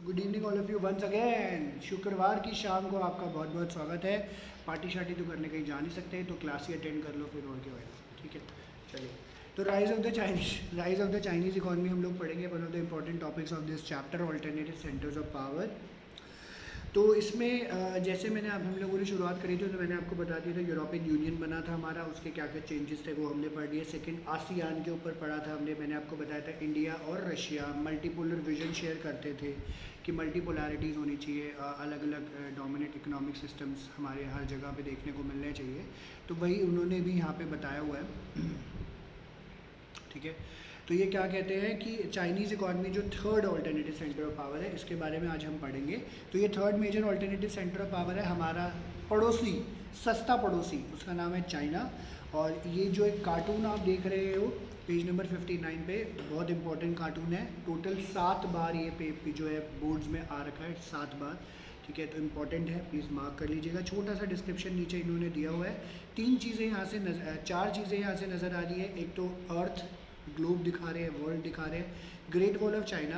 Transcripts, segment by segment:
Good evening all of you once again. शुक्रवार की शाम को आपका बहुत बहुत स्वागत है। पार्टी शार्टी तो करने कहीं जा नहीं सकते, तो क्लास ही अटेंड कर लो फिर और क्या होगा। ठीक है, चलिए। तो rise of the Chinese economy हम लोग पढ़ेंगे। One of the important topics of this chapter, alternative centres of power. तो इसमें जैसे मैंने अब हम लोगों ने शुरुआत करी थी तो मैंने आपको बता दिया था यूरोपियन यूनियन बना था हमारा, उसके क्या क्या चेंजेस थे वो हमने पढ़ लिए। सेकंड आसियान के ऊपर पढ़ा था हमने। मैंने आपको बताया था इंडिया और रशिया मल्टीपोलर विजन शेयर करते थे कि मल्टीपोलैरिटीज़ होनी चाहिए, अलग अलग डोमिनेंट इकोनॉमिक सिस्टम्स हमारे हर जगह पे देखने को मिलने चाहिए। तो वही उन्होंने भी यहाँ पे बताया हुआ है। ठीक है, तो ये क्या कहते हैं कि चाइनीज़ इकॉनमी जो third alternative centre of power है, इसके बारे में आज हम पढ़ेंगे। तो ये third major alternative centre of power है हमारा पड़ोसी, सस्ता पड़ोसी, उसका नाम है चाइना। और ये जो एक कार्टून आप देख रहे हो पेज नंबर 59 पे, बहुत इंपॉर्टेंट कार्टून है। टोटल 7 बार ये पे जो है बोर्ड्स में आ रखा है, 7 बार। ठीक है, तो इम्पॉर्टेंट है, प्लीज़ मार्क कर लीजिएगा। छोटा सा डिस्क्रिप्शन नीचे इन्होंने दिया हुआ है। 3 चीज़ें यहाँ से चार चीज़ें यहाँ से नज़र आ रही है। एक तो अर्थ ग्लोब दिखा रहे हैं, वर्ल्ड दिखा रहे हैं, great wall of China,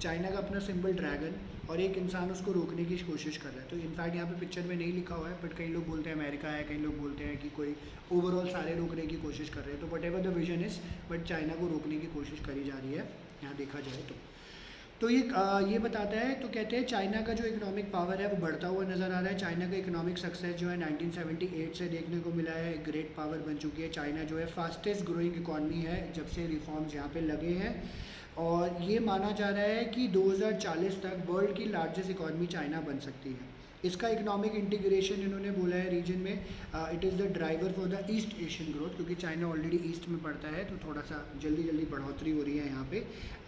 China का अपना सिंबल ड्रैगन, और एक इंसान उसको रोकने की कोशिश कर रहा है। तो इनफैक्ट यहाँ पे पिक्चर में नहीं लिखा हुआ है, बट कई लोग बोलते हैं अमेरिका है, कई लोग बोलते हैं कि कोई ओवरऑल सारे रोकने की कोशिश कर रहे हैं। तो what ever the vision is, but China को रोकने की कोशिश करी जा रही है यहाँ देखा जाए तो ये बताता है। तो कहते हैं चाइना का जो इकोनॉमिक पावर है वो बढ़ता हुआ नज़र आ रहा है। चाइना का इकोनॉमिक सक्सेस जो है 1978 से देखने को मिला है, ग्रेट पावर बन चुकी है। चाइना जो है फास्टेस्ट ग्रोइंग इकॉनमी है जब से रिफॉर्म्स यहाँ पे लगे हैं। और ये माना जा रहा है कि 2040 तक वर्ल्ड की लार्जेस्ट इकॉनमी चाइना बन सकती है। इसका इकोनॉमिक इंटीग्रेशन इन्होंने बोला है रीजन में, it is the driver for the east Asian growth, क्योंकि चाइना ऑलरेडी ईस्ट में पड़ता है, तो थोड़ा सा जल्दी जल्दी बढ़ोतरी हो रही है यहाँ पे।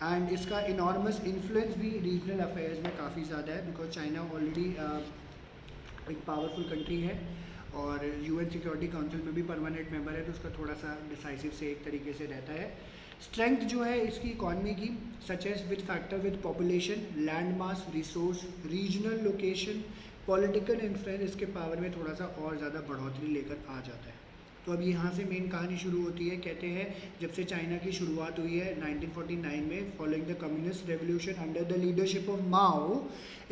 एंड इसका इनॉर्मस इन्फ्लुएंस भी रीजनल अफेयर्स में काफ़ी ज़्यादा है, बिकॉज चाइना ऑलरेडी एक पावरफुल कंट्री है और यूएन सिक्योरिटी काउंसिल में भी परमानेंट मेंबर है, तो उसका थोड़ा सा डिसाइसिव से एक तरीके से रहता है। स्ट्रेंथ जो है इसकी इकॉनमी की, such as with factor with population, land mass, resource, regional location, political influence, इसके पावर में थोड़ा सा और ज़्यादा बढ़ोतरी लेकर आ जाता है। तो अब यहाँ से मेन कहानी शुरू होती है। कहते हैं जब से चाइना की शुरुआत हुई है 1949 में, following the communist revolution under the leadership of Mao,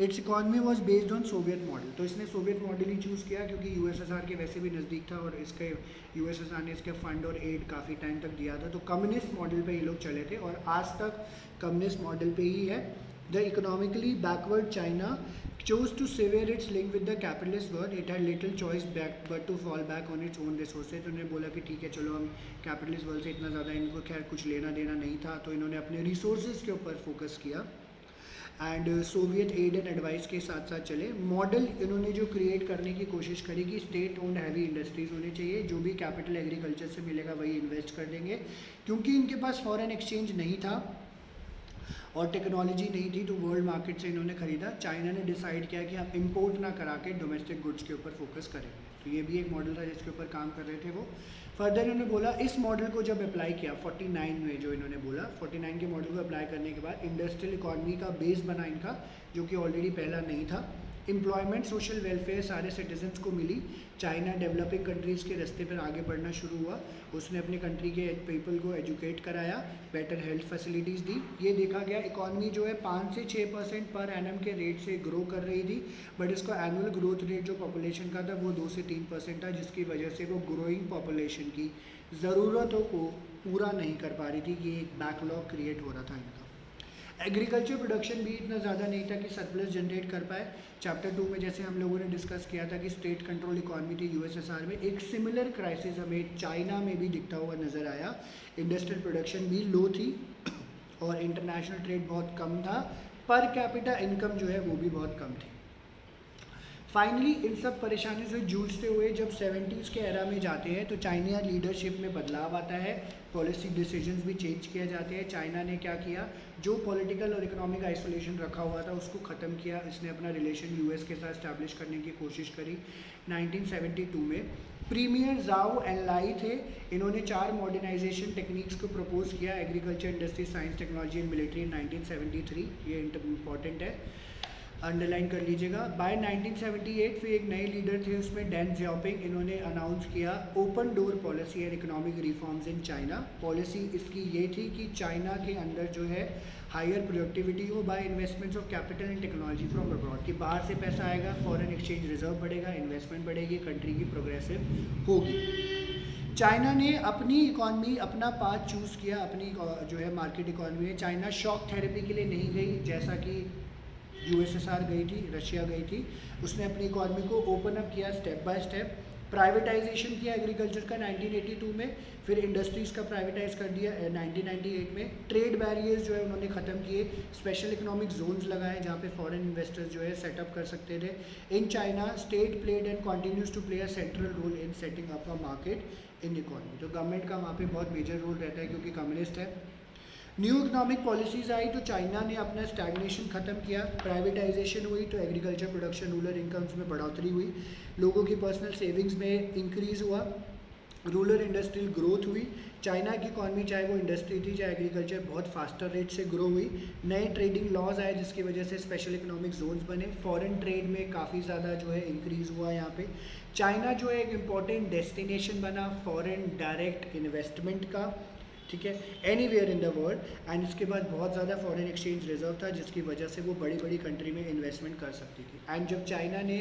it's economy was based on Soviet model. तो इसने सोवियत मॉडल ही चूज़ किया क्योंकि यूएसएसआर के वैसे भी नज़दीक था और इसके यूएसएसआर ने इसके फंड और एड काफ़ी टाइम तक दिया था। तो कम्युनिस्ट मॉडल पे ये लोग चले थे और आज तक कम्युनिस्ट मॉडल पे ही है। The economically backward China chose to sever its link with the capitalist world. It had little choice but to fall back on its own resources. तो उन्होंने बोला कि ठीक है चलो, हम कैपिटलिस्ट वर्ल्ड से इतना ज़्यादा इनको खैर कुछ लेना देना नहीं था, तो इन्होंने अपने रिसोर्सेज के ऊपर फोकस किया and Soviet aid and advice के साथ साथ चले। मॉडल इन्होंने जो क्रिएट करने की कोशिश करी कि स्टेट ओन्ड हैवी इंडस्ट्रीज होनी चाहिए, जो भी कैपिटल एग्रीकल्चर से मिलेगा वही इन्वेस्ट कर देंगे, क्योंकि इनके पास फॉरेन एक्सचेंज नहीं था और टेक्नोलॉजी नहीं थी, तो वर्ल्ड मार्केट से इन्होंने ख़रीदा। चाइना ने डिसाइड किया कि हम इंपोर्ट ना करा के डोमेस्टिक गुड्स के ऊपर फोकस करेंगे। तो ये भी एक मॉडल था जिसके ऊपर काम कर रहे थे वो। फर्दर इन्होंने बोला, इस मॉडल को जब अप्लाई किया 49 में, जो इन्होंने बोला 49 के मॉडल को अप्लाई करने के बाद इंडस्ट्रियल इकॉनमी का बेस बना इनका, जो कि ऑलरेडी पहला नहीं था। एम्प्लॉयमेंट, सोशल वेलफेयर सारे सिटीजन्स को मिली। चाइना डेवलपिंग कंट्रीज़ के रास्ते पर आगे बढ़ना शुरू हुआ। उसने अपने कंट्री के पीपल को एजुकेट कराया, बेटर हेल्थ फैसिलिटीज़ दी। ये देखा गया इकॉनमी जो है 5 से 6% पर एनम के रेट से ग्रो कर रही थी, बट इसका एनुअल ग्रोथ रेट जो पॉपुलेशन का था वो 2 से 3% था, जिसकी वजह से वो ग्रोइंग पॉपुलेशन की ज़रूरतों को पूरा नहीं कर पा रही थी। ये एक बैकलॉग क्रिएट हो रहा था इनका। एग्रीकल्चर प्रोडक्शन भी इतना ज़्यादा नहीं था कि सरप्लस जनरेट कर पाए। चैप्टर 2 में जैसे हम लोगों ने डिस्कस किया था कि स्टेट कंट्रोल इकॉनमी थी यूएसएसआर में, एक सिमिलर क्राइसिस हमें चाइना में भी दिखता हुआ नज़र आया। इंडस्ट्रियल प्रोडक्शन भी लो थी और इंटरनेशनल ट्रेड बहुत कम था, पर कैपिटा इनकम जो है वो भी बहुत कम थी। फाइनली इन सब परेशानियों से जूझते हुए जब 70s के एरा में जाते हैं तो चाइना लीडरशिप में बदलाव आता है, पॉलिसी डिसीजंस भी चेंज किए जाते हैं। चाइना ने क्या किया, जो पॉलिटिकल और इकोनॉमिक आइसोलेशन रखा हुआ था उसको ख़त्म किया। इसने अपना रिलेशन यूएस के साथ इस्टेब्लिश करने की कोशिश करी। 1972 में प्रीमियर जाओ एनलाई थे, इन्होंने 4 मॉडर्नाइजेशन टेक्निक्स को प्रपोज किया, agriculture, industry, science, technology and military इन 1973। ये इंपॉर्टेंट है। अंडरलाइन कर लीजिएगा। बाय 1978 फिर एक नए लीडर थे उसमें डेंग जियाओपिंग, इन्होंने अनाउंस किया open door policy and economic reforms in China. Policy इसकी ये थी कि चाइना के अंदर जो है हायर प्रोडक्टिविटी हो by investments of capital and technology from abroad, कि बाहर से पैसा आएगा, फॉरेन एक्सचेंज रिजर्व बढ़ेगा, इन्वेस्टमेंट बढ़ेगी, कंट्री की प्रोग्रेसिव होगी। चाइना ने अपनी इकॉनमी अपना पाथ चूज़ किया, अपनी जो है मार्केट इकॉनमी है। चाइना शॉक थेरेपी के लिए नहीं गई जैसा कि यूएसएसआर गई थी, रशिया गई थी। उसने अपनी इकॉनमी को ओपन अप किया स्टेप बाय स्टेप। प्राइवेटाइजेशन किया एग्रीकल्चर का 1982 में, फिर इंडस्ट्रीज़ का प्राइवेटाइज कर दिया 1998 में। ट्रेड बैरियर्स जो है उन्होंने ख़त्म किए, स्पेशल इकोनॉमिक जोन्स लगाए जहाँ पे फॉरेन इन्वेस्टर्स जो है सेटअप कर सकते थे। In China state played and continues to play a central role in setting up a market in economy. तो गवर्नमेंट का वहाँ पे बहुत मेजर रोल रहता है क्योंकि कम्युनिस्ट है। न्यू इकोनॉमिक पॉलिसीज़ आई तो चाइना ने अपना स्टैग्नेशन ख़त्म किया, प्राइवेटाइजेशन हुई तो एग्रीकल्चर प्रोडक्शन, रूरल इनकम्स में बढ़ोतरी हुई, लोगों की पर्सनल सेविंग्स में इंक्रीज़ हुआ, रूरल इंडस्ट्रियल ग्रोथ हुई। चाइना की इकॉनमी चाहे वो इंडस्ट्री थी चाहे एग्रीकल्चर बहुत फास्टर रेट से ग्रो हुई। नए ट्रेडिंग लॉज आए जिसकी वजह से स्पेशल इकोनॉमिक जोन्स बने, फॉरेन ट्रेड में काफ़ी ज़्यादा जो है इंक्रीज़ हुआ यहाँ पे। चाइना जो है एक इम्पॉर्टेंट डेस्टिनेशन बना फॉरेन डायरेक्ट इन्वेस्टमेंट का, ठीक है, anywhere in the world. And इसके बाद बहुत ज़्यादा फॉरेन एक्सचेंज रिजर्व था जिसकी वजह से वो बड़ी बड़ी कंट्री में इन्वेस्टमेंट कर सकती थी। एंड जब चाइना ने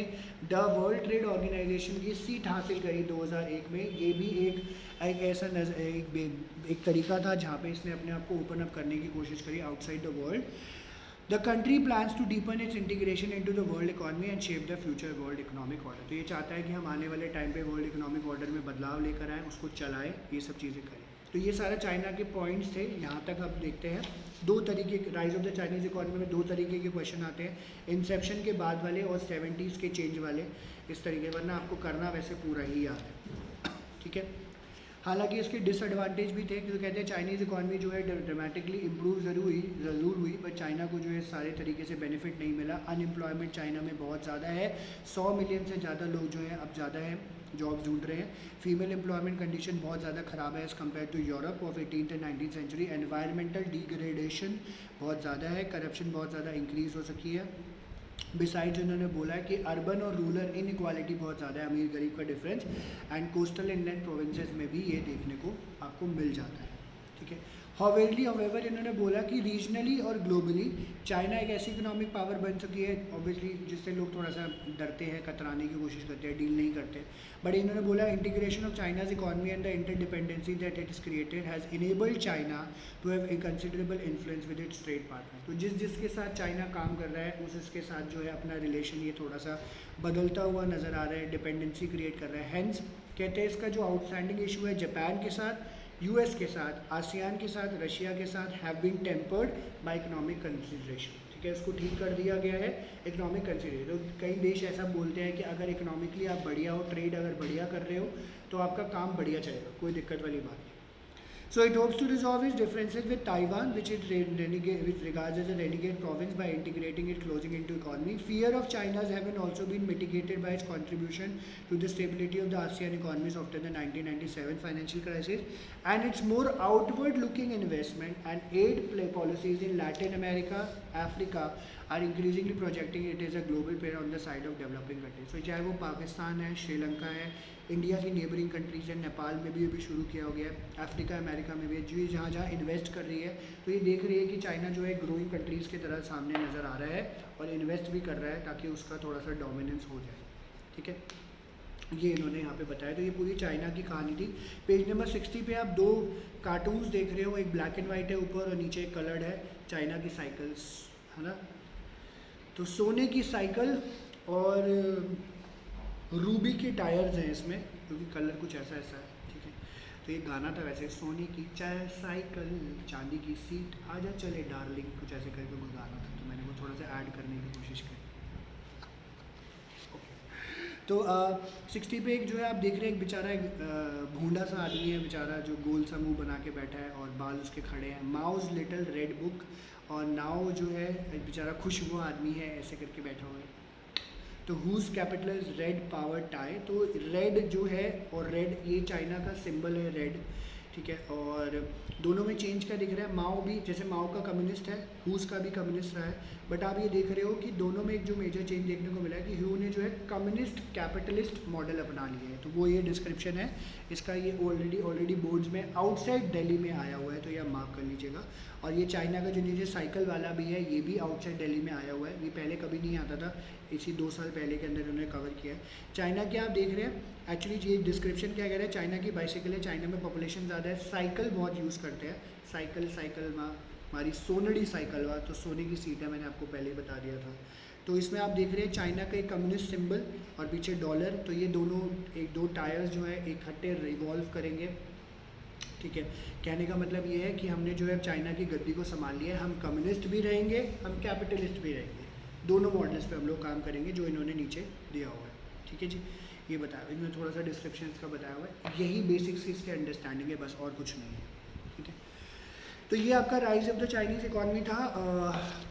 द वर्ल्ड ट्रेड ऑर्गेनाइजेशन की सीट हासिल करी 2001 में, ये भी एक ऐसा एक तरीका था जहाँ पे इसने अपने आप को ओपन अप करने की कोशिश करी outside the world. The country plans to deepen its integration into the world economy and shape the future world economic order. तो ये चाहता है कि हम आने वाले टाइम पे वर्ल्ड इकोनॉमिक ऑर्डर में बदलाव लेकर आएँ, उसको चलाएँ, ये सब चीज़ें करें। तो ये सारा चाइना के पॉइंट्स थे। यहाँ तक अब देखते हैं दो तरीके के rise of the Chinese economy में, दो तरीके के क्वेश्चन आते हैं, इंसेप्शन के बाद वाले और 70s के चेंज वाले, इस तरीके, वरना आपको करना वैसे पूरा ही याद है, ठीक है। हालांकि इसके डिसएडवांटेज भी थे क्योंकि कहते हैं चाइनीज़ इकॉनमी जो है ड्रामेटिकली इम्प्रूव ज़रूर हुई पर चाइना को जो है सारे तरीके से बेनिफिट नहीं मिला। अनएम्प्लॉयमेंट चाइना में बहुत ज़्यादा है, 100 मिलियन से ज़्यादा लोग जो हैं अब ज़्यादा है जॉब ढूंढ रहे हैं। फीमेल एम्प्लॉयमेंट कंडीशन बहुत ज़्यादा ख़राब है as compare to Europe of 18th and 19th century. Environmental degradation बहुत ज़्यादा है, करप्शन बहुत ज़्यादा इंक्रीज़ हो सकी है। बिसाइड्स उन्होंने बोला है कि अर्बन और रूरल इनइक्वालिटी बहुत ज़्यादा है, अमीर गरीब का difference, and coastal inland provinces में भी ये देखने को आपको मिल जाता है, ठीक है। हावेवर इन्होंने बोला कि रीजनली और ग्लोबली चाइना एक ऐसी इकोनॉमिक पावर बन चुकी है ऑब्वियसली जिससे लोग थोड़ा सा डरते हैं, कतराने की कोशिश करते हैं, डील नहीं करते। बट इन्होंने बोला integration of China's economy and the interdependence that it is created has enabled China to have a considerable influence with its trade partner. तो जिसके साथ चाइना काम कर रहा है उसके साथ जो है अपना रिलेशन ये थोड़ा सा बदलता हुआ नज़र आ रहा है, डिपेंडेंसी क्रिएट कर रहा है। हैंस कहते हैं इसका जो आउटस्टैंडिंग इशू है जापान के साथ, यूएस के साथ, आसियान के साथ, रशिया के साथ have been tempered by economic consideration, ठीक है, इसको ठीक कर दिया गया है इकोनॉमिक कंसिडरेशन। तो कई देश ऐसा बोलते हैं कि अगर इकोनॉमिकली आप बढ़िया हो, ट्रेड अगर बढ़िया कर रहे हो तो आपका काम बढ़िया चलेगा, कोई दिक्कत वाली बात नहीं। So it hopes to resolve its differences with Taiwan, which which regards as a renegade province, by integrating it closing into economy. Fear of China's have also been mitigated by its contribution to the stability of the ASEAN economies after the 1997 financial crisis, and its more outward-looking investment and aid policies in Latin America, Africa are increasingly projecting it as a global player on the side of developing countries. So चाहे वो पाकिस्तान है, श्रीलंका है, India की neighbouring countries है, नेपाल में भी अभी शुरू किया हो गया है, अफ्रीका अमेरिका में भी जो जहाँ जहाँ इन्वेस्ट कर रही है तो ये देख रही है कि चाइना जो है ग्रोइंग कंट्रीज़ की तरह सामने नज़र आ रहा है और इन्वेस्ट भी कर रहा है ताकि उसका थोड़ा सा डोमिनेंस हो जाए, ठीक है। ये इन्होंने यहाँ पे बताया। तो ये पूरी चाइना की कहानी थी। पेज नंबर 60 पे आप दो कार्टून्स देख रहे हो, एक ब्लैक एंड वाइट है ऊपर और नीचे एक कलर्ड है, चाइना की साइकिल्स है ना। तो सोने की साइकिल और रूबी के टायर्स हैं इसमें क्योंकि कलर कुछ ऐसा ऐसा है, ठीक है। तो ये गाना था वैसे, सोने की साइकिल चांदी की सीट आजा चले डार्लिंग, कुछ ऐसे करके कोई गाना था, तो मैंने वो थोड़ा सा ऐड करने की कोशिश की। तो 60 पे एक जो है आप देख रहे हैं एक बेचारा एक भूंडा सा आदमी है बेचारा जो गोल सा मुँह बना के बैठा है और बाल उसके खड़े हैं। माउस लिटिल रेड बुक, और नाव जो है बेचारा खुश हुआ आदमी है ऐसे करके बैठा हुआ है। तो whose capital is red power tie, तो रेड जो है और रेड ये चाइना का सिंबल है रेड, ठीक है। और दोनों में चेंज क्या दिख रहा है, माओ भी, जैसे माओ का कम्युनिस्ट है, हुस का भी कम्युनिस्ट रहा है, बट आप ये देख रहे हो कि दोनों में एक जो मेजर चेंज देखने को मिला है कि ह्यू ने जो है कम्युनिस्ट कैपिटलिस्ट मॉडल अपना लिया है। तो वो ये डिस्क्रिप्शन है इसका, ये ऑलरेडी बोर्ड्स में आउटसाइड दिल्ली में आया हुआ है, तो ये आप मार्क कर लीजिएगा। और ये चाइना का जो नीचे साइकिल वाला भी है ये भी आउटसाइड दिल्ली में आया हुआ है, ये पहले कभी नहीं आता था, इसी 2 साल पहले के अंदर उन्होंने कवर किया है। चाइना के आप देख रहे हैं एक्चुअली ये डिस्क्रिप्शन क्या कह रहा है, चाइना की बाइसाइकिल है, चाइना में पॉपुलेशन ज़्यादा है, साइकिल बहुत यूज़ करते हैं, साइकिल माँ हमारी सोनड़ी साइकिल हुआ, तो सोने की सीट है, मैंने आपको पहले ही बता दिया था। तो इसमें आप देख रहे हैं चाइना का एक कम्युनिस्ट सिंबल और पीछे $, तो ये दोनों एक दो टायर्स जो है इकट्ठे रिवॉल्व करेंगे, ठीक है। कहने का मतलब ये है कि हमने जो है चाइना की गद्दी को संभाल लिया है, हम कम्युनिस्ट भी रहेंगे, हम कैपिटलिस्ट भी रहेंगे, दोनों मॉडल्स पे हम लोग काम करेंगे जो इन्होंने नीचे दिया हुआ है, ठीक है जी। ये बताया इन्होंने, थोड़ा सा डिस्क्रिप्शन इसका बताया हुआ है, यही बेसिक्स इसके अंडरस्टैंडिंग है, बस और कुछ नहीं है, ठीक है। तो ये आपका rise of the Chinese economy था।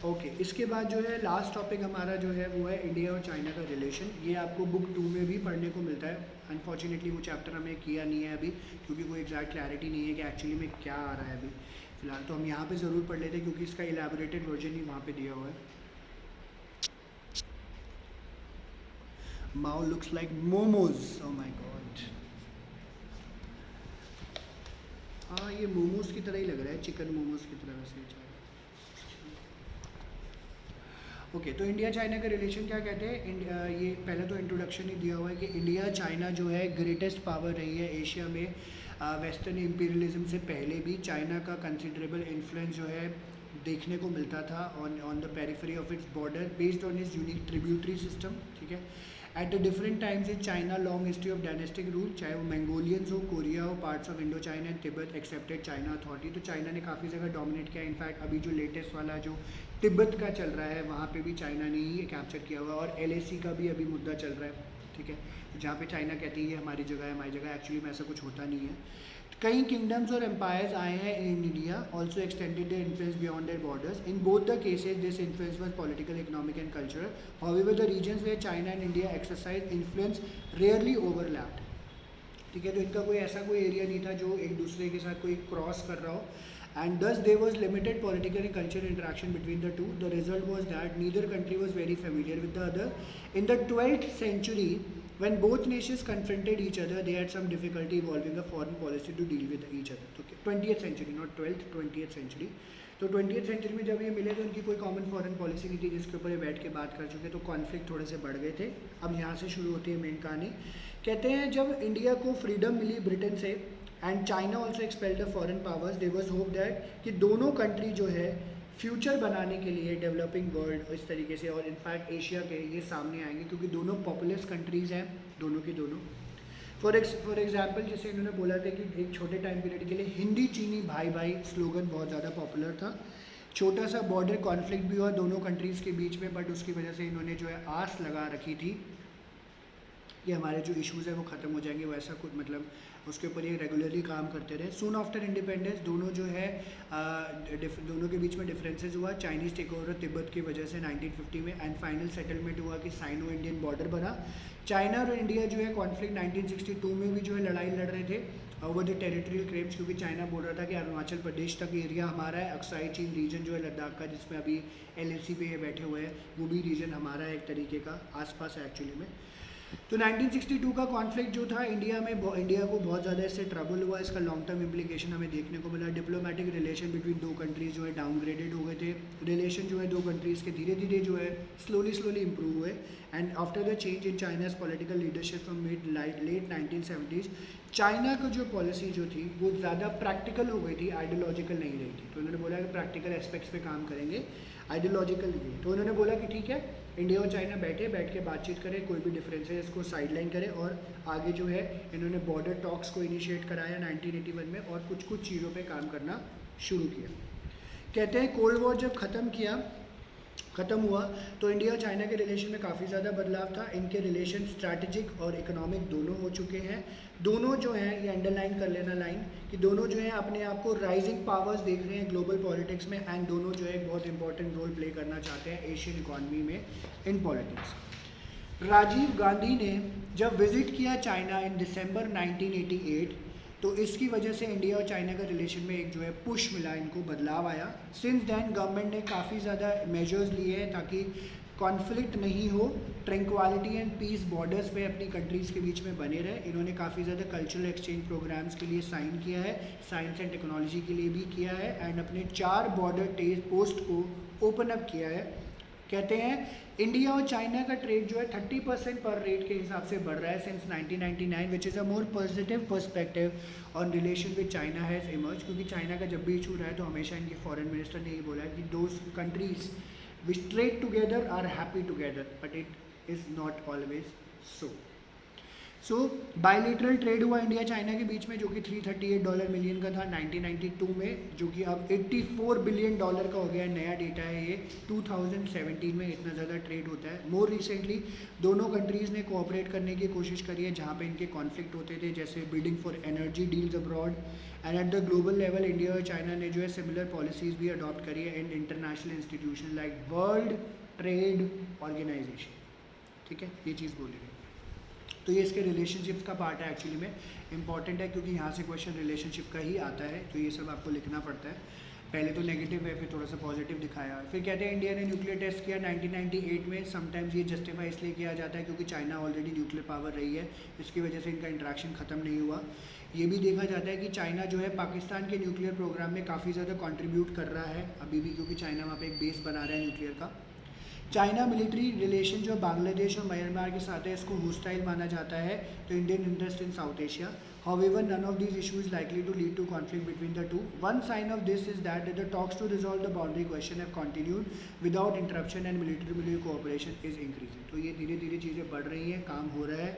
ओके, इसके बाद जो है लास्ट टॉपिक हमारा जो है वो है इंडिया और चाइना का रिलेशन। ये आपको बुक 2 में भी पढ़ने को मिलता है, अनफॉर्चुनेटली वो चैप्टर हमें किया नहीं है अभी, क्योंकि कोई एग्जैक्ट क्लैरिटी नहीं है कि एक्चुअली में क्या आ रहा है अभी फिलहाल। तो हम यहाँ पे ज़रूर पढ़ लेते हैं क्योंकि इसका इलेबोरेटेड वर्जन ही वहाँ पे दिया हुआ है। Mao looks like momos, oh my god. हाँ, ये मोमोज की तरह ही लग रहा है, चिकन मोमोज की तरह वैसे ही। ओके, तो इंडिया चाइना का रिलेशन क्या कहते हैं, ये पहले तो इंट्रोडक्शन ही दिया हुआ है कि इंडिया चाइना जो है ग्रेटेस्ट पावर रही है एशिया में। वेस्टर्न इम्पीरियलिज्म से पहले भी चाइना का कंसिडरेबल इन्फ्लुएंस जो है देखने को मिलता था on the periphery of its border based on it's unique tributary system, ठीक है। At the different times in China long history of dynastic rule, चाहे वो मंगोलियंस हो, कोरिया हो, parts of Indo China and Tibet accepted China authority. तो China ने काफ़ी जगह डोमिनेट किया, इनफैक्ट अभी जो लेटेस्ट वाला जो तिब्बत का चल रहा है वहाँ पे भी चाइना ने ही कैप्चर किया हुआ है, और LAC का भी अभी मुद्दा चल रहा है, ठीक है। जहाँ पे चाइना कहती है ये हमारी जगह है, हमारी जगह, एक्चुअली में ऐसा कुछ होता नहीं है। कई किंगडम्स और एम्पायर्स आए हैं in India, also extended their influence beyond their borders. In both the cases this influence was political, economic and cultural. However the regions where China and India exercise influence rarely overlapped, ठीक है। तो इनका कोई area नहीं था जो एक दूसरे के साथ कोई क्रॉस कर रहा हो, and thus there was limited political and cultural interaction between the two. The result was that neither country was very familiar with the other. In the 12th century, when both nations confronted each other, they had some difficulty evolving a foreign policy to deal with each other. Okay, 20th century, not 12th, 20th century. तो 20th century में जब ये मिले तो उनकी कोई common foreign policy नहीं थी जिसके ऊपर ये बैठ के बात कर चुके, तो कॉन्फ्लिक्ट थोड़े से बढ़ गए थे। अब यहाँ से शुरू होती है मेन कहानी। कहते हैं जब इंडिया को फ्रीडम मिली ब्रिटेन से and China also expelled the foreign powers, there was hope that कि दोनों कंट्री जो है फ्यूचर बनाने के लिए डेवलपिंग वर्ल्ड इस तरीके से और इनफैक्ट एशिया के ये सामने आएंगे, क्योंकि दोनों पॉपुलस कंट्रीज़ हैं, दोनों की दोनों। फॉर एग्जाम्पल जैसे इन्होंने बोला था कि एक छोटे टाइम पीरियड के लिए हिंदी चीनी भाई भाई स्लोगन बहुत ज़्यादा पॉपुलर था। छोटा सा बॉर्डर कॉन्फ्लिक्ट भी हुआ दोनों कंट्रीज़ के बीच में, बट उसकी वजह से इन्होंने जो है आस लगा रखी थी कि हमारे जो इश्यूज़ है वो ख़त्म हो जाएंगे, वैसा कुछ मतलब उसके ऊपर ये रेगुलरली काम करते रहे। सून आफ्टर इंडिपेंडेंस दोनों जो है दोनों के बीच में डिफरेंसेस हुआ, चाइनीज़ टेक ओवर तिब्बत की वजह से 1950 में, एंड फाइनल सेटलमेंट हुआ कि साइनो इंडियन बॉर्डर बना। चाइना और इंडिया जो है कॉन्फ्लिक्ट 1962 में भी जो है लड़ाई लड़ रहे थे ओवर द टेरिटरियल क्लेम्स, क्योंकि चाइना बोल रहा था कि अरुणाचल प्रदेश तक एरिया हमारा है, अक्साई चीन रीजन जो है लद्दाख का जिसमें अभी LAC पे ये बैठे हुए हैं वो भी रीजन हमारा है, एक तरीके का आसपास है एक्चुअली में। तो 1962 का कॉन्फ्लिक्ट जो था इंडिया को बहुत ज़्यादा इससे ट्रबल हुआ, इसका लॉन्ग टर्म इम्प्लीकेशन हमें देखने को मिला। डिप्लोमेटिक रिलेशन बिटवीन दो कंट्रीज़ जो है डाउनग्रेडेड हो गए थे, रिलेशन जो है दो कंट्रीज़ के धीरे धीरे जो है स्लोली इम्प्रूव हुए। And after the change in China's political leadership from mid late 1970s, China की जो पॉलिसी जो थी वो ज़्यादा प्रैक्टिकल हो गई थी, आइडियोलॉजिकल नहीं रही थी। तो उन्होंने बोला कि प्रैक्टिकल एस्पेक्ट्स पे काम करेंगे, आइडियोलॉजिकल नहीं। तो उन्होंने बोला कि ठीक है, इंडिया और चाइना बैठ के बातचीत करें, कोई भी डिफरेंस है इसको साइडलाइन करें, और आगे जो है इन्होंने बॉर्डर टॉक्स को इनिशिएट कराया 1981 में, और कुछ चीज़ों पे काम करना शुरू किया। कहते हैं कोल्ड वॉर जब ख़त्म हुआ तो इंडिया और चाइना के रिलेशन में काफ़ी ज़्यादा बदलाव था। इनके रिलेशन स्ट्रैटेजिक और इकोनॉमिक दोनों हो चुके हैं। दोनों जो हैं, ये अंडरलाइन कर लेना लाइन, कि दोनों जो हैं अपने आप को राइजिंग पावर्स देख रहे हैं ग्लोबल पॉलिटिक्स में, एंड दोनों जो है एक बहुत इंपॉर्टेंट रोल प्ले करना चाहते हैं एशियन इकॉनमी में इन पॉलिटिक्स। राजीव गांधी ने जब विज़िट किया चाइना इन दिसंबर 1988, तो इसकी वजह से इंडिया और चाइना का रिलेशन में एक जो है पुश मिला, इनको बदलाव आया। सिंस देन गवर्नमेंट ने काफ़ी ज़्यादा मेजर्स लिए हैं ताकि कॉन्फ्लिक्ट नहीं हो, ट्रैंक्वालिटी एंड पीस बॉर्डर्स पे अपनी कंट्रीज़ के बीच में बने रहे। इन्होंने काफ़ी ज़्यादा कल्चरल एक्सचेंज प्रोग्राम्स के लिए साइन किया है, साइंस एंड टेक्नोलॉजी के लिए भी किया है, एंड अपने 4 बॉर्डर पोस्ट को ओपन अप किया है। कहते हैं इंडिया और चाइना का ट्रेड जो है 30% पर रेट के हिसाब से बढ़ रहा है since 1999, which is a more positive perspective on relation with China has emerge. क्योंकि चाइना का जब भी इशू रहा है तो हमेशा इनके फॉरेन मिनिस्टर ने ये बोला है कि those countries which trade together are happy together, but it is not always so bilateral trade हुआ इंडिया चाइना के बीच में, जो कि $338 मिलियन का था 1992 में, जो कि अब $84 बिलियन का हो गया है। नया डेटा है ये, 2017 में इतना ज़्यादा ट्रेड होता है। मोर रिसेंटली दोनों कंट्रीज़ ने कोऑपरेट करने की कोशिश करी है जहाँ पे इनके कॉन्फ्लिक्ट होते थे, जैसे bidding for energy deals abroad. And at the global level India और चाइना ने जो है सिमिलर पॉलिसीज़ भी अडॉप्ट करी है in international institution like World Trade Organization. ठीक है, ये चीज़ बोली गई। तो ये इसके रिलेशनशिप्स का पार्ट है, एक्चुअली में इंपॉर्टेंट है क्योंकि यहाँ से क्वेश्चन रिलेशनशिप का ही आता है, तो ये सब आपको लिखना पड़ता है। पहले तो नेगेटिव है, फिर थोड़ा सा पॉजिटिव दिखाया। फिर कहते हैं इंडिया ने न्यूक्लियर टेस्ट किया 1998 में। समटाइम्स ये जस्टिफाई इसलिए किया जाता है क्योंकि चाइना ऑलरेडी न्यूक्लियर पावर रही है, इसकी वजह से इनका इंटरेक्शन ख़त्म नहीं हुआ। ये भी देखा जाता है कि चाइना जो है पाकिस्तान के न्यूक्लियर प्रोग्राम में काफ़ी ज़्यादा कंट्रीब्यूट कर रहा है अभी भी, क्योंकि चाइना वहाँ पे एक बेस बना रहा है न्यूक्लियर का। चाइना मिलिट्री रिलेशन जो बांग्लादेश और म्यांमार के साथ है, इसको होस्टाइल माना जाता है तो Indian interest in south Asia. However, none of these issues likely to lead to conflict between the two. One sign of this is that the talks to resolve the boundary question have continued without interruption and military cooperation is increasing. तो ये धीरे धीरे चीज़ें बढ़ रही हैं, काम हो रहा है।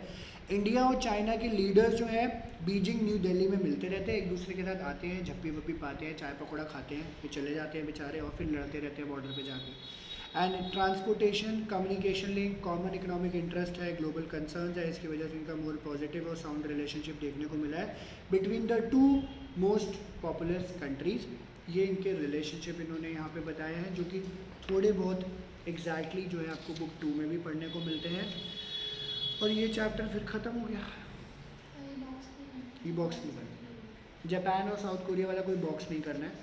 इंडिया और चाइना के लीडर्स जो हैं बीजिंग न्यू दिल्ली में मिलते रहते हैं, एक दूसरे के साथ आते हैं, झप्पी वप्पी पाते हैं, चाय पकौड़ा खाते हैं, फिर चले जाते हैं बेचारे और फिर लड़ते रहते हैं बॉर्डर पे जाके। And transportation communication link common economic interest है, ग्लोबल कंसर्न्स है, इसकी वजह से इनका मोर पॉजिटिव और साउंड रिलेशनशिप देखने को मिला है between the two most populous countries. ये इनके रिलेशनशिप इन्होंने यहाँ पे बताए हैं, जो कि थोड़े बहुत एग्जैक्टली जो है आपको बुक 2 में भी पढ़ने को मिलते हैं। और ये चैप्टर फिर ख़त्म हो गया। ये बॉक्स नहीं करना, जापान और साउथ कोरिया वाला कोई बॉक्स नहीं करना है,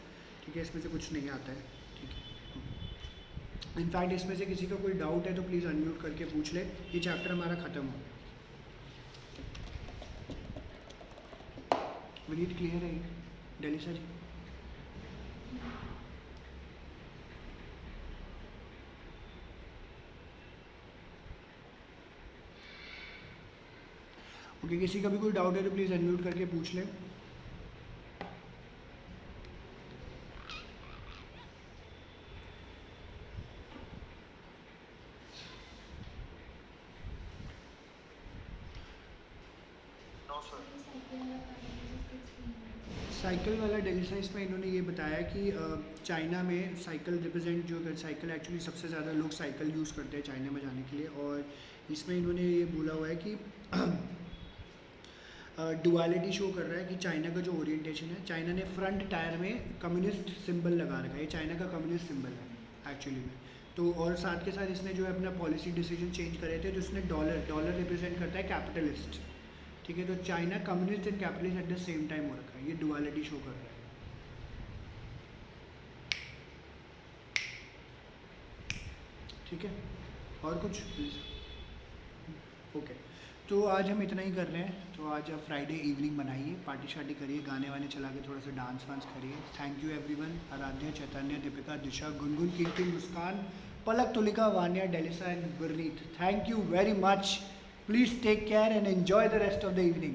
ठीक है, इसमें से कुछ नहीं आता है। इनफैक्ट इसमें से किसी का कोई डाउट है तो प्लीज़ अनम्यूट करके पूछ ले। ये चैप्टर हमारा ख़त्म हो गया। विनीत क्लियर है दिल्ली सर जी? ओके, किसी का भी कोई डाउट है तो प्लीज़ अनम्यूट करके पूछ ले। साइकिल वाला दिल्ली साइंस में इन्होंने ये बताया कि चाइना में साइकिल रिप्रेजेंट जो साइकिल एक्चुअली सबसे ज़्यादा लोग साइकिल यूज़ करते हैं चाइना में जाने के लिए, और इसमें इन्होंने ये बोला हुआ है कि डुअलिटी शो कर रहा है कि चाइना का जो ओरिएंटेशन है, चाइना ने फ्रंट टायर में कम्युनिस्ट सिंबल लगा रखा है, ये चाइना का कम्युनिस्ट सिंबल है एक्चुअली में। तो और साथ के साथ इसने जो है अपना पॉलिसी डिसीजन चेंज करे थे, तो इसने डॉलर रिप्रेजेंट करता है कैपिटलिस्ट, ठीक है। तो China communist and capitalist at the same time हो रखा है, ये डुअलिटी शो कर रहा है। ठीक है, और कुछ प्लीज़? ओके, तो आज हम इतना ही कर रहे हैं। तो आज आप फ्राइडे इवनिंग बनाइए, पार्टी शार्टी करिए, गाने वाने चला के थोड़ा सा डांस वांस करिए। Thank you everyone. Aradhya, Chaitanya, Deepika, Disha, Gungun, Kirti, Muskan, Palak, Tulika, Vanya, Delisa and Gurneet, thank you very much. Please take care and enjoy the rest of the evening.